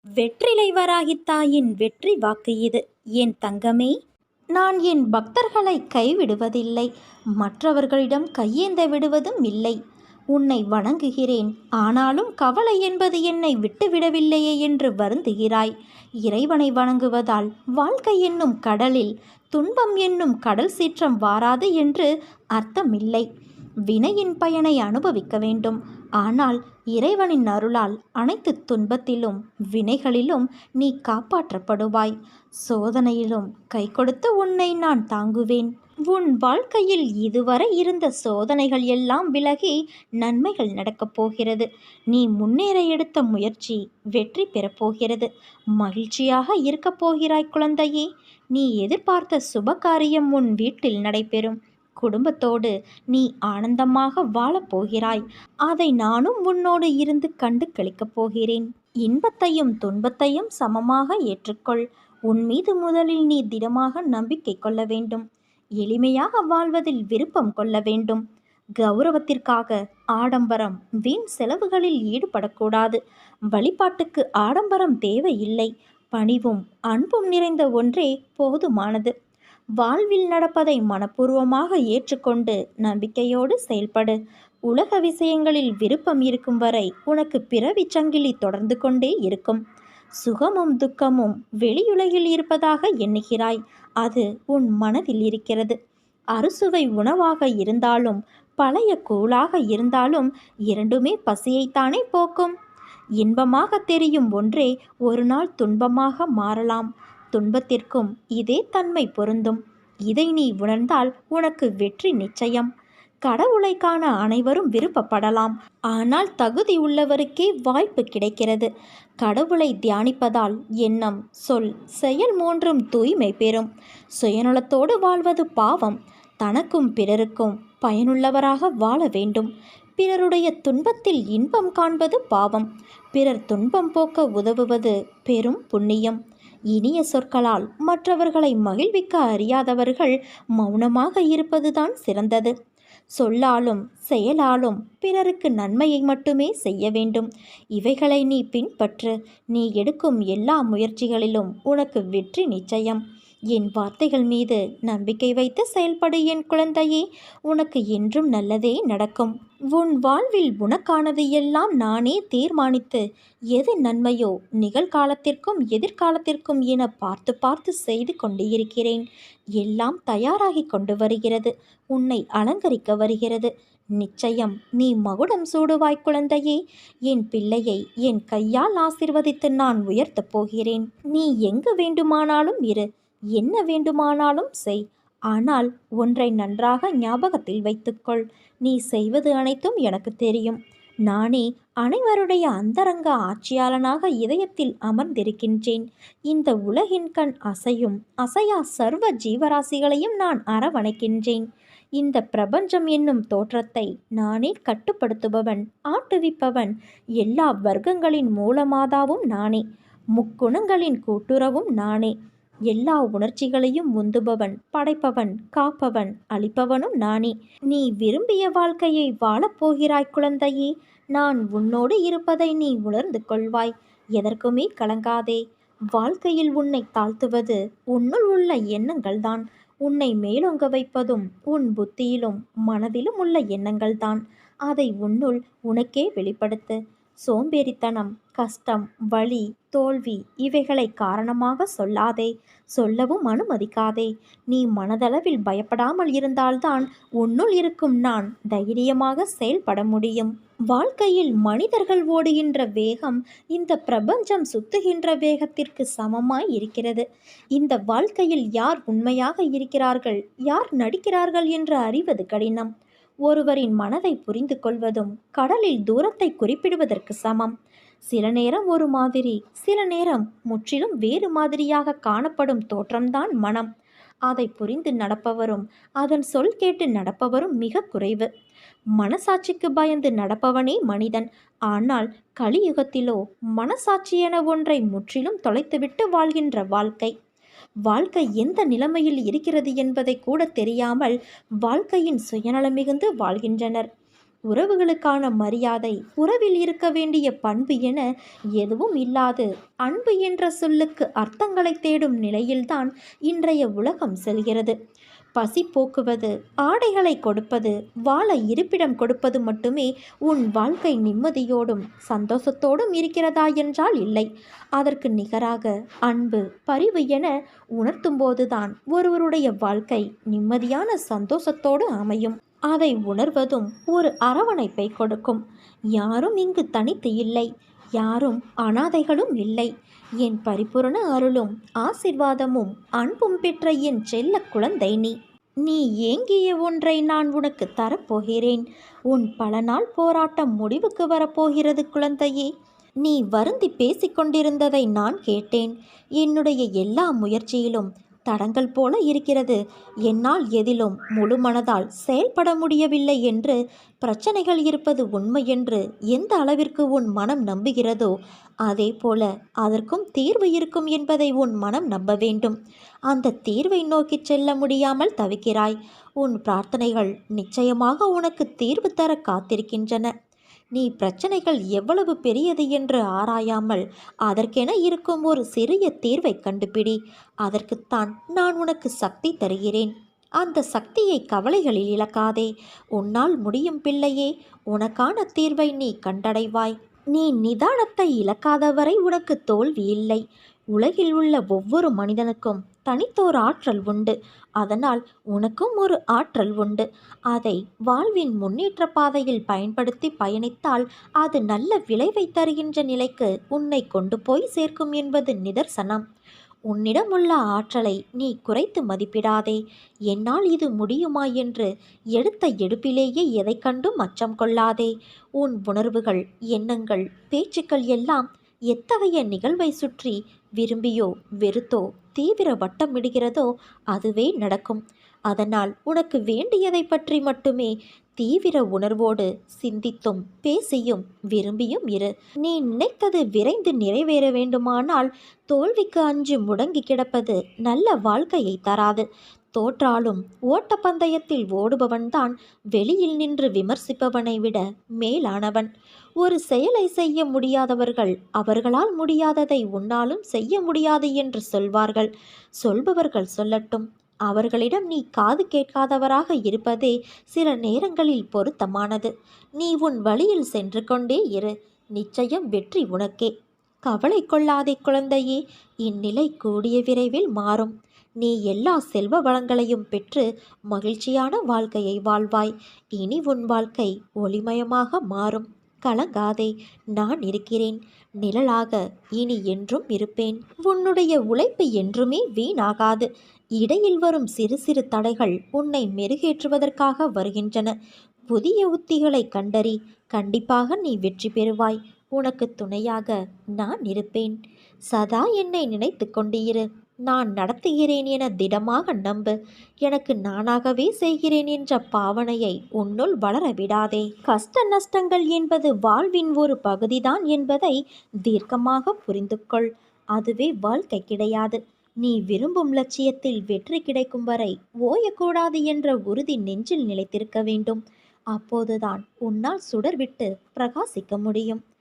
வெற்றிலை வராகித் தாயின் வெற்றி வாக்கு இது. என் தங்கமே, நான் என் பக்தர்களை கைவிடுவதில்லை, மற்றவர்களிடம் கையேந்த விடுவதும் இல்லை. உன்னை வணங்குகிறேன், ஆனாலும் கவலை என்பது என்னை விட்டுவிடவில்லையே என்று வருந்துகிறாய். இறைவனை வணங்குவதால் வாழ்க்கை என்னும் கடலில் துன்பம் என்னும் கடல் சீற்றம் வாராது என்று அர்த்தமில்லை. வினையின் பயனை அனுபவிக்க வேண்டும். ஆனால் இறைவனின் அருளால் அனைத்து துன்பத்திலும் வினைகளிலும் நீ காப்பாற்றப்படுவாய். சோதனையிலும் கை கொடுத்து உன்னை நான் தாங்குவேன். உன் வாழ்க்கையில் இதுவரை இருந்த சோதனைகள் எல்லாம் விலகி நன்மைகள் நடக்கப் போகிறது. நீ முன்னேற எடுத்த முயற்சி வெற்றி பெறப்போகிறது. மகிழ்ச்சியாக இருக்கப் போகிறாய் குழந்தையே. நீ எதிர்பார்த்த சுபகாரியம் உன் வீட்டில் நடைபெறும். குடும்பத்தோடு நீ ஆனந்தமாக வாழப்போகிறாய். அதை நானும் உன்னோடு இருந்து கண்டு கழிக்கப் போகிறேன். இன்பத்தையும் துன்பத்தையும் சமமாக ஏற்றுக்கொள். உன் மீது முதலில் நீ திடமாக நம்பிக்கை கொள்ள வேண்டும். எளிமையாக வாழ்வதில் விருப்பம் கொள்ள வேண்டும். கௌரவத்திற்காக ஆடம்பரம் வீண் செலவுகளில் ஈடுபடக்கூடாது. வழிபாட்டுக்கு ஆடம்பரம் தேவையில்லை. பணிவும் அன்பும் நிறைந்த ஒன்றே போதுமானது. வாழ்வில் நடப்பதை மனப்பூர்வமாக ஏற்றுக்கொண்டு நம்பிக்கையோடு செயல்படு. உலக விஷயங்களில் விருப்பம் இருக்கும் வரை உனக்கு பிறவி சங்கிலி தொடர்ந்து கொண்டே இருக்கும். சுகமும் துக்கமும் வெளியுலகில் இருப்பதாக எண்ணுகிறாய். அது உன் மனதில் இருக்கிறது. அறுசுவை உணவாக இருந்தாலும் பழைய கூழாக இருந்தாலும் இரண்டுமே பசியைத்தானே போக்கும். இன்பமாக தெரியும் ஒன்றே ஒரு நாள் துன்பமாக மாறலாம். துன்பத்திற்கும் இதே தன்மை பொருந்தும். இதை நீ உணர்ந்தால் உனக்கு வெற்றி நிச்சயம். கடவுளை காண அனைவரும் விருப்பப்படலாம். ஆனால் தகுதி உள்ளவருக்கே வாய்ப்பு கிடைக்கிறது. கடவுளை தியானிப்பதால் எண்ணம், சொல், செயல் மூன்றும் தூய்மை பெறும். சுயநலத்தோடு வாழ்வது பாவம். தனக்கும் பிறருக்கும் பயனுள்ளவராக வாழ வேண்டும். பிறருடைய துன்பத்தில் இன்பம் காண்பது பாவம். பிறர் துன்பம் போக்க உதவுவது பெரும் புண்ணியம். இனிய சொற்களால் மற்றவர்களை மகிழ்விக்க அறியாதவர்கள் மௌனமாக இருப்பதுதான் சிறந்தது. சொல்லாலும் செயலாலும் பிறருக்கு நன்மையை மட்டுமே செய்ய வேண்டும். இவைகளை நீ பின்பற்று. நீ எடுக்கும் எல்லா முயற்சிகளிலும் உனக்கு வெற்றி நிச்சயம். என் வார்த்தைகள் மீது நம்பிக்கை வைத்து செயல்படு என் குழந்தையே. உனக்கு என்றும் நல்லதே நடக்கும். உன் வாழ்வில் உனக்கானது எல்லாம் நானே தீர்மானித்து எது நன்மையோ நிகழ்காலத்திற்கும் எதிர்காலத்திற்கும் என பார்த்து பார்த்து செய்து கொண்டு இருக்கிறேன். எல்லாம் தயாராகி கொண்டு வருகிறது. உன்னை அலங்கரிக்க வருகிறது. நிச்சயம் நீ மகுடம் சூடுவாய் குழந்தையே. என் பிள்ளையை என் கையால் ஆசிர்வதித்து நான் உயர்த்தப் போகிறேன். நீ எங்கு வேண்டுமானாலும் இரு, என்ன வேண்டுமானாலும் செய். ஆனால் ஒன்றை நன்றாக ஞாபகத்தில் வைத்துக்கொள். நீ செய்வது அனைத்தும் எனக்கு தெரியும். நானே அனைவருடைய அந்தரங்க ஆட்சியாளனாக இதயத்தில் அமர்ந்திருக்கின்றேன். இந்த உலகின் கண் அசையும் அசையா சர்வ ஜீவராசிகளையும் நான் அரவணைக்கின்றேன். இந்த பிரபஞ்சம் என்னும் தோற்றத்தை நானே கட்டுப்படுத்துபவன், ஆட்டுவிப்பவன். எல்லா வர்க்கங்களின் மூலமாதாவும் நானே. முக்குணங்களின் கூட்டுறவும் நானே. எல்லா உணர்ச்சிகளையும் உந்துபவன், படைப்பவன், காப்பவன், அளிப்பவனும் நானே. நீ விரும்பிய வாழ்க்கையை வாழப்போகிறாய் குழந்தையே. நான் உன்னோடு இருப்பதை நீ உணர்ந்து கொள்வாய். எதற்குமே கலங்காதே. வாழ்க்கையில் உன்னை தாழ்த்துவது உன்னுள் உள்ள எண்ணங்கள்தான். உன்னை மேலோங்க வைப்பதும் உன் புத்தியிலும் மனதிலும் உள்ள எண்ணங்கள்தான். அதை உன்னுள் உனக்கே வெளிப்படுத்து. சோம்பேறித்தனம், கஷ்டம், வலி, தோல்வி இவைகளை காரணமாக சொல்லாதே. சொல்லவும் அனுமதிக்காதே. நீ மனதளவில் பயப்படாமல் இருந்தால்தான் உன்னுள் இருக்கும் நான் தைரியமாக செயல்பட முடியும். வாழ்க்கையில் மனிதர்கள் ஓடுகின்ற வேகம் இந்த பிரபஞ்சம் சுத்துகின்ற வேகத்திற்கு சமமாய் இருக்கிறது. இந்த வாழ்க்கையில் யார் உண்மையாக இருக்கிறார்கள், யார் நடிக்கிறார்கள் என்று அறிவது கடினம். ஒருவரின் மனதை புரிந்து கொள்வதும் கடலில் தூரத்தை குறிப்பிடுவதற்கு சமம். சில நேரம் ஒரு மாதிரி, சில நேரம் முற்றிலும் வேறு மாதிரியாக காணப்படும் தோற்றம்தான் மனம். அதை புரிந்து நடப்பவரும் அதன் சொல் கேட்டு நடப்பவரும் மிக குறைவு. மனசாட்சிக்கு பயந்து நடப்பவனே மனிதன். ஆனால் கலியுகத்திலோ மனசாட்சி என ஒன்றை முற்றிலும் தொலைத்துவிட்டு வாழ்கின்ற வாழ்க்கை எந்த நிலைமையில் இருக்கிறது என்பதை கூட தெரியாமல் வாழ்க்கையின் சுயநலம் மிகுந்து வாழ்கின்றனர். உறவுகளுக்கான மரியாதை, உறவில் இருக்க வேண்டிய பண்பு என எதுவும் இல்லாது அன்பு என்ற சொல்லுக்கு அர்த்தங்களை தேடும் நிலையில்தான் இன்றைய உலகம் செல்கிறது. பசி போக்குவது, ஆடைகளை கொடுப்பது, வாழ இருப்பிடம் கொடுப்பது மட்டுமே உன் வாழ்க்கை நிம்மதியோடும் சந்தோஷத்தோடும் இருக்கிறதா என்றால் இல்லை. அதற்கு நிகராக அன்பு, பரிவு என உணர்த்தும்போதுதான் ஒருவருடைய வாழ்க்கை நிம்மதியான சந்தோஷத்தோடு அமையும். அதை உணர்வதும் ஒரு அரவணைப்பை கொடுக்கும். யாரும் இங்கு தனித்து இல்லை, யாரும் அனாதைகளும் இல்லை. என் பரிபூரண அருளும் ஆசிர்வாதமும் அன்பும் பெற்ற என் செல்ல குழந்தை நீ. நீ ஏங்கிய ஒன்றை நான் உனக்கு தரப்போகிறேன். உன் பல நாள் போராட்டம் முடிவுக்கு வரப்போகிறது குழந்தையே. நீ வருந்தி பேசிக்கொண்டிருந்ததை நான் கேட்டேன். என்னுடைய எல்லா முயற்சியிலும் தடங்கள் போல இருக்கிறது, என்னால் எதிலும் முழு மனதால் செயல்பட முடியவில்லை என்று பிரச்சனைகள் இருப்பது உண்மை என்று எந்த அளவிற்கு உன் மனம் நம்புகிறதோ அதே போல அதற்கும் தீர்வு இருக்கும் என்பதை உன் மனம் நம்ப வேண்டும். அந்த தீர்வை நோக்கி செல்ல முடியாமல் தவிக்கிறாய். உன் பிரார்த்தனைகள் நிச்சயமாக உனக்கு தீர்வு தர காத்திருக்கின்றன. நீ பிரச்சனைகள் எவ்வளவு பெரியது என்று ஆராயாமல் அதற்கென இருக்கும் ஒரு சிறிய தீர்வை கண்டுபிடி. அதற்குத்தான் நான் உனக்கு சக்தி தருகிறேன். அந்த சக்தியை கவலைகளில் இழக்காதே. உன்னால் முடியும் பிள்ளையே. உனக்கான தீர்வை நீ கண்டடைவாய். நீ நிதானத்தை இழக்காதவரை உனக்கு தோல்வி இல்லை. உலகில் உள்ள ஒவ்வொரு மனிதனுக்கும் தனித்தோர் ஆற்றல் உண்டு. அதனால் உனக்கும் ஒரு ஆற்றல் உண்டு. அதை வாழ்வின் முன்னேற்ற பாதையில் பயன்படுத்தி பயணித்தால் அது நல்ல விளைவை தருகின்ற நிலைக்கு உன்னை கொண்டு போய் சேர்க்கும் என்பது நிதர்சனம். உன்னிடம் உள்ள ஆற்றலை நீ குறைத்து மதிப்பிடாதே. என்னால் இது முடியுமா என்று எடுத்த எடுப்பிலேயே எதை கண்டும் அச்சம் கொள்ளாதே. உன் உணர்வுகள், எண்ணங்கள், பேச்சுக்கள் எல்லாம் எத்தகைய நிகழ்வை சுற்றி விரும்பியோ வெறுத்தோ தீவிர வட்டமிடுகிறதோ அதுவே நடக்கும். அதனால் உனக்கு வேண்டியதை பற்றி மட்டுமே தீவிர உணர்வோடு சிந்தித்தும் பேசியும் விரும்பியும் இரு. நீ நினைத்தது விரைந்து நிறைவேற வேண்டுமானால் தோல்விக்கு அஞ்சு முடங்கி கிடப்பது நல்ல வாழ்க்கையை தராது. தோற்றாலும் ஓட்டப்பந்தயத்தில் ஓடுபவன்தான் வெளியில் நின்று விமர்சிப்பவனை விட மேலானவன். ஒரு செயலை செய்ய முடியாதவர்கள் அவர்களால் முடியாததை உன்னாலும் செய்ய முடியாது என்று சொல்வார்கள். சொல்பவர்கள் சொல்லட்டும். அவர்களிடம் நீ காது கேட்காதவராக இருப்பதே சில நேரங்களில் பொருத்தமானது. நீ உன் வழியில் சென்று கொண்டே இரு. நிச்சயம் வெற்றி உனக்கே. கவலை கொள்ளாதே குழந்தையே. இந்நிலை கூடிய விரைவில் மாறும். நீ எல்லா செல்வ வளங்களையும் பெற்று மகிழ்ச்சியான வாழ்க்கையை வாழ்வாய். இனி உன் வாழ்க்கை ஒளிமயமாக மாறும். கலங்காதே, நான் இருக்கிறேன். நிழலாக இனி என்றும் இருப்பேன். உன்னுடைய உழைப்பு என்றுமே வீணாகாது. இடையில் வரும் சிறு சிறு தடைகள் உன்னை மெருகேற்றுவதற்காக வருகின்றன. புதிய உத்திகளை கண்டறி. கண்டிப்பாக நீ வெற்றி பெறுவாய். உனக்கு துணையாக நான் இருப்பேன். சதா என்னை நினைத்து கொண்டிரு. நான் நடத்துகிறேன் என திடமாக நம்பு. எனக்கு நானாகவே செய்கிறேன் என்ற பாவனையை உன்னுள் வளர விடாதே. கஷ்ட நஷ்டங்கள் என்பது வாழ்வின் ஒரு பகுதிதான் என்பதை தீர்க்கமாக புரிந்து கொள். அதுவே வாழ்க்கை கிடையாது. நீ விரும்பும் லட்சியத்தில் வெற்றி கிடைக்கும் வரை ஓயக்கூடாது என்ற உறுதி நெஞ்சில் நிலைத்திருக்க வேண்டும். அப்போதுதான் உன்னால் சுடர்விட்டு பிரகாசிக்க முடியும்.